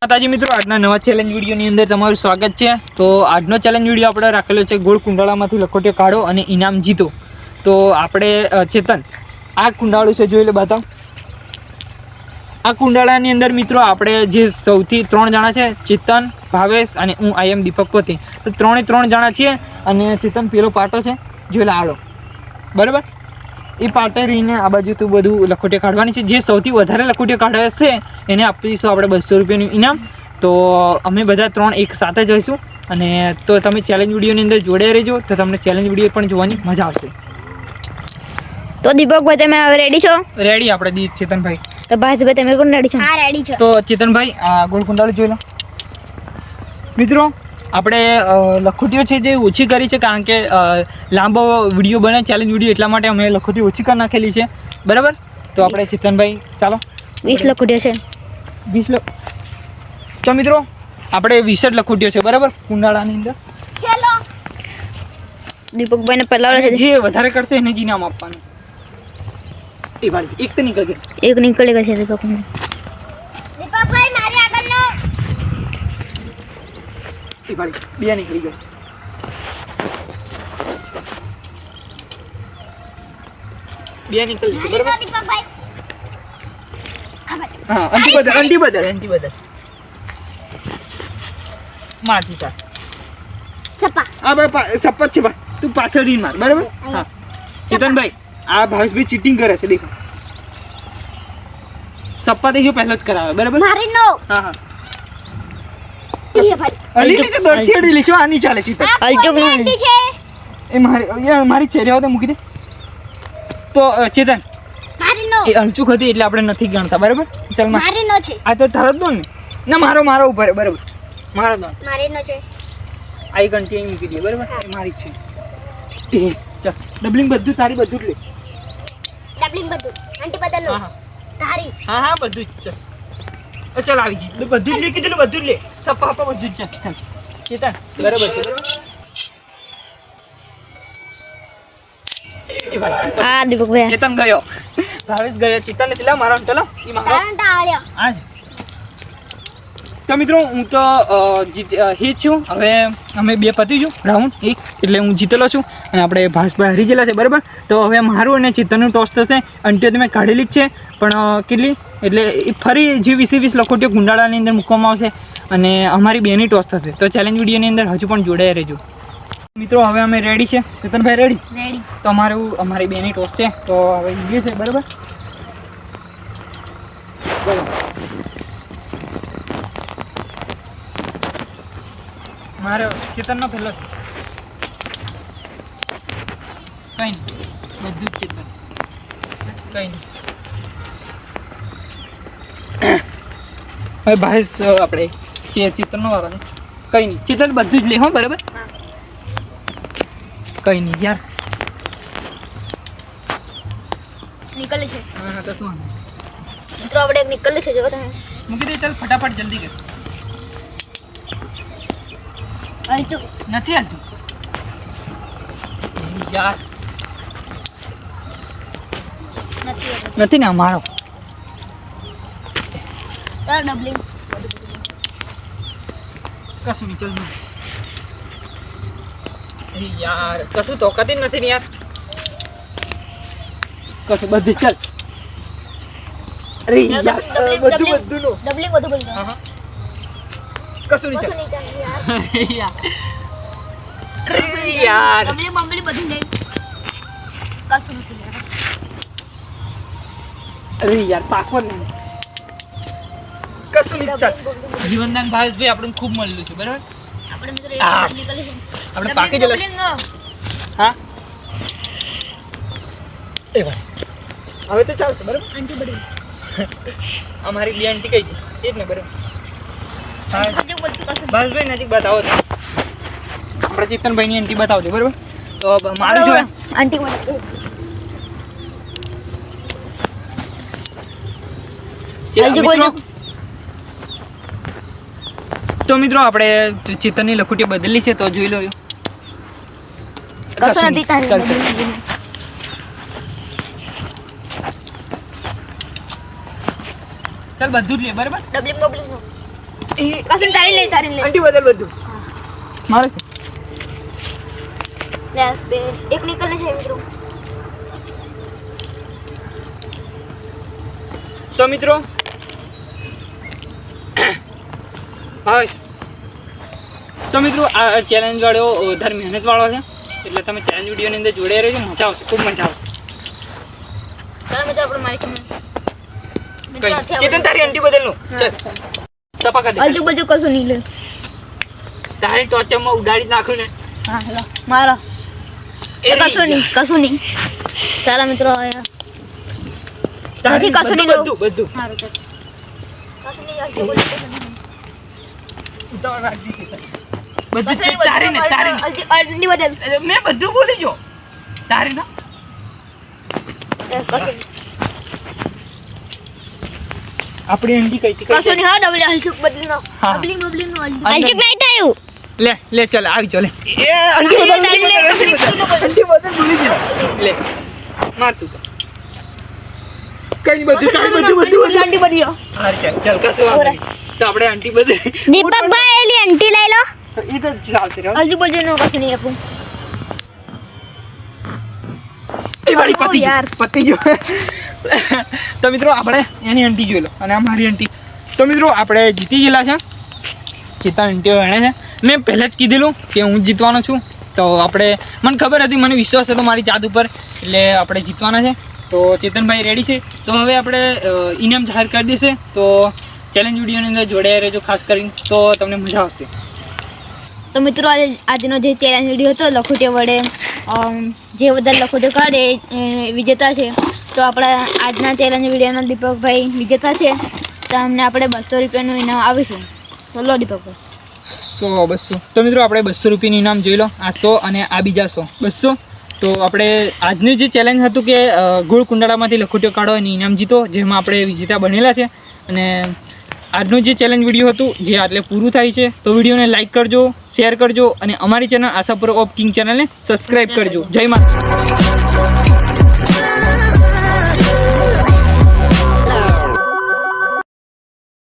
માતાજી મિત્રો, આજના નવા ચેલેન્જ વિડીયોની અંદર તમારું સ્વાગત છે। તો આજનો ચેલેન્જ વિડીયો આપણે રાખેલો છે ગોળ કુંડાળામાંથી લખોટીઓ કાઢો અને ઇનામ જીતો। તો આપણે ચેતન આ કુંડાળું છે, જોઈ લે, બતાવ। આ કુંડાળાની અંદર મિત્રો આપણે જે સૌથી 3 જણા છે, ચેતન, ભાવેશ અને હું આઈ એમ દીપક પોતે। તો 3 જણા છીએ અને ચેતન પેલો પાટો છે, જોઈ લે, આડો, બરાબર। એ પાટે રહીને આ બાજુ તો બધું લખોટીઓ કાઢવાની છે। જે સૌથી વધારે લખોટીઓ કાઢે છે એને આપીશું આપણે 200 રૂપિયાનું ઇનામ। તો અમે બધા 3 એક સાથે જઈશું અને તો તમે ચેલેન્જ વિડીયોની અંદર જોડે રહેજો, તો તમને ચેલેન્જ વિડીયો પણ જોવાની મજા આવશે। તો દીપકભાઈ, તમે હવે રેડી છો? રેડી આપણે ચેતનભાઈ। તો ભાઈભાઈ, તમે પણ રેડી છો? હા, રેડી છો। તો ચેતનભાઈ, આ ગોળ કુંડાળું જોઈ લો મિત્રો। આપણે લખોટીઓ છે જે ઓછી કરી છે, કારણ કે લાંબો વિડીયો બને ચેલેન્જ વિડીયો, એટલા માટે અમે લખોટીઓ ઓછી કરી નાખેલી છે, બરાબર। તો આપણે ચેતનભાઈ ચાલો 20 લખોટીઓ છે। 20 તો મિત્રો આપણે 20 જ લખોટીઓ છે, બરાબર, કુંડાળાની અંદર। ચલો દીપકભાઈને પહેલા છે, જે વધારે કરશે એને જ ઇનામ આપવાનું। એ ભાઈ એક તો નીકળ ગયો, એક નીકળી ગઈ છે દીપકભાઈ। દીપકભાઈ, મારી આગળનો એ ભાઈ બે નીકળી ગયો, બે નીકળી ગયો, બરાબર। દીપકભાઈ, હા, અંટી બદલ મારથી ચાલ। સપા હા ભાઈ, સપત છે ભાઈ, તું પાછળ રીન માર, બરાબર। હા ચેતનભાઈ, આ ભાવેશભાઈ ચીટિંગ કરે છે, દેખો, સપ્પા દેખ્યો પહેલો જ કરાવે, બરાબર। મારી નો હા હા, ઈ ભાઈ અલી નીચે દોડથી અડી લીધો, આ નહીં ચાલે ચેતન, અલજુક રેડી છે। એ મારી ચેરિયા તો મૂકી દે। તો ચેતન, મારી નો એ અંચુક હતી એટલે આપણે નથી ગણતા, બરાબર। ચાલ માર, મારી નો છે। આ તો તારો જ દો ને, ના મારો ઉપર, બરાબર, મારો દો, મારી નો છે। આ એક ઘંટી અહીં મૂકી દે, બરાબર, એ મારી જ છે। એ ચાલ, ડબલિંગ બધું તારી, બધું જ લે। ડબલિંગ બધું આંટી બદલો હા તારી હા, બધું જ ચાલ, ચાલ આવી જી, બધું જ લે, કીધું બધું જ લે, સપ્પા બધું જ ચાલ ચેતન, બરાબર છે, બરાબર। એ ભાઈ આ દીપકભાઈ ચેતન ગયો, ભાવેશ ગયો, ચેતન નથી, લા મારો ચલો, ઈ મારો કરંટ આળ્યો। આજ। તો મિત્રો હું તો હિટ છું, હવે અમે બે પતીશું રાઉન્ડ એક, એટલે હું જીતેલો છું અને આપણે ભાવેશભાઈ હારી ગયેલા છે, બરાબર। તો હવે મારું અને ચેતનનું ટોસ થશે। અંટીઓ તમે કાઢેલી જ છે, પણ કેટલી, એટલે એ ફરી જે 20 લખોટીઓ કુંડાળાની અંદર મૂકવામાં આવશે અને અમારી બેની ટોસ થશે। તો ચેલેન્જ વિડીયોની અંદર હજુ પણ જોડાયા રહેજો મિત્રો। હવે અમે રેડી છે, ચેતનભાઈ રેડી? રેડી। તો અમારી બેની ટોસ છે, તો હવે જોઈએ છે, બરાબર। બોલો, મારો ચેતનનો પહેલો કઈ નહીં, બધું જ ચેતન, કઈ નહીં। હવે ભાઈ આપણે ચેતનનો વારો ને, કઈ નહીં, ચેતન બધું જ લે, હો, બરાબર, કઈ નહીં યાર। નીકળે છે હા તો શું મિત્રો, આપણે એક નીકળે છે, જો તમે મૂકી દે, ચાલ ફટાફટ જલ્દી કર, આંટી નથી હાલતું યાર, નથી ને અમારો, ચાલ ડબલિંગ કશું નહીં, ચાલ યાર, કશું તોકાતી જ નથી ને યાર, કશું બધી ચાલ, અરે યાર બધું નો, ડબલિંગ બધું બોલ હા કશું નહીં, કશું ચાલ નહીં ચાલે યાર। અરે યાર ડબલિંગ બંબલી બધું લે, કશું નથી યાર। અરે યાર પાકવા નહીં, કશું નહીં, ચાલ। જીવનદાન ભાવેશભાઈ આપણને ખૂબ મળેલું છે, બરાબર, આપણે મિત્રો આ, એક નીકળે છે, આપણે પાકી જ ડબલિંગ હા એ ભાઈ હવે તો ચાલશે, બરાબર। આંટી બધી અમારી બે આંટી કઈ ગઈ, એ જ ને, બરાબર। હા બધું બોલતું કશું ભાવેશભાઈ નજીક બતાવો તો, આપણે ચેતનભાઈની આંટી બતાવજો, બરાબર। તો મારું જો આંટી મને તો મિત્રો આપણે ચેતનની લખોટી બદલી છે, તો જોઈ લો, કશું નથી તારી ચાલ, ડબલિંગ ચાલ બધું જ લે, બરાબર, ડબલિંગ બબલિંગ કસુન તારી લે આંટી બદલ બધું મારે છે લે બે એક નીકળને છે મિત્રો તો મિત્રો તો મિત્રો આ ચેલેન્જ વાળો વધારે મહેનત વાળો છે એટલે તમે ચેલેન્જ વિડીયોની અંદર જોડે રહેજો મજા આવશે ખૂબ મજા આવશે ચાલો મિત્રો આપણે મારી ચેતન તારી આંટી બદલનું ચાલ સપા કરી દે આજુબાજુ કશું નહીં લે તારી ટોચરમાં ઉડાડી નાખું ને હા લો મારો કશું નહીં ચાલો મિત્રો નથી કશું નહીં લેવું. બધું સારું ચાલ કસુન ની જાય બોલ ઉતાવળ રાખી છે કસુન બધું ની તારી ને તારી ને. અલ્ટી બદલ મેં બધું બોલી જો તારી ના કસુન આપણી આંટી કઈ કસુન ની હા ડબલ હલચુક બદલ નો હા. બબલિંગ નો અંજુક નહીં થયું લે ચાલ આવી જો લે એ આંટી બદલ આંટી બદલ બોલી જો લે માર તું કઈ બધું તારી બધું આંટી બદલી લો હા ચાલ કશું વાંધો નહીં. તો આપણે આંટી બદલ દીપકભાઈ એલી અંટી લઈ લો એ તો ચાલતી રહ્યો આજુબાજુ નો કસુન નહીં આપું એ વાળી પતી યાર. ગયું પતી ગયું તો મિત્રો આપણે એની આંટી જોઈ લો અને આ મારી આંટી તો મિત્રો આપણે જીતી ગયેલા છે ચેતન આંટીઓ એણે છે મેં પહેલાં જ કીધેલું કે હું જીતવાનો છું તો આપણે મને ખબર હતી મને વિશ્વાસ હતો મારી જાત ઉપર એટલે આપણે જીતવાના છે તો ચેતનભાઈ રેડી છે તો હવે આપણે ઇનામ જાહેર કરી દેશે તો ચેલેન્જ વિડીયોની અંદર જોડાયા રહેજો ખાસ કરીને તો તમને મજા આવશે તો મિત્રો આજનો જે ચેલેન્જ વિડીયો હતો લખોટીઓ વડે જે બધા લખોટીઓ કાઢે એ વિજેતા છે તો આપણા આજના ચેલેન્જ વિડીયોના દીપકભાઈ વિજેતા છે તો અમને આપણે 200 રૂપિયાનું ઇનામ આવીશું તો લો દીપકભાઈ 100 200 તો મિત્રો આપણે 200 રૂપિયાનું ઇનામ જોઈ લો આ 100 અને આ બીજા 100 200 તો આપણે આજનું જે ચેલેન્જ હતું કે ગોળ કુંડાળામાંથી લખોટીઓ કાઢો અને ઇનામ જીતો જેમાં આપણે વિજેતા બનેલા છે અને આજનું જે ચેલેન્જ વિડીયો હતું જે આટલે પૂરું થાય છે તો વિડીયોને લાઇક કરજો શેર કરજો અને અમારી ચેનલ આશાપુરા ઓફ કિંગ ચેનલને સબસ્ક્રાઈબ કરજો જય માતા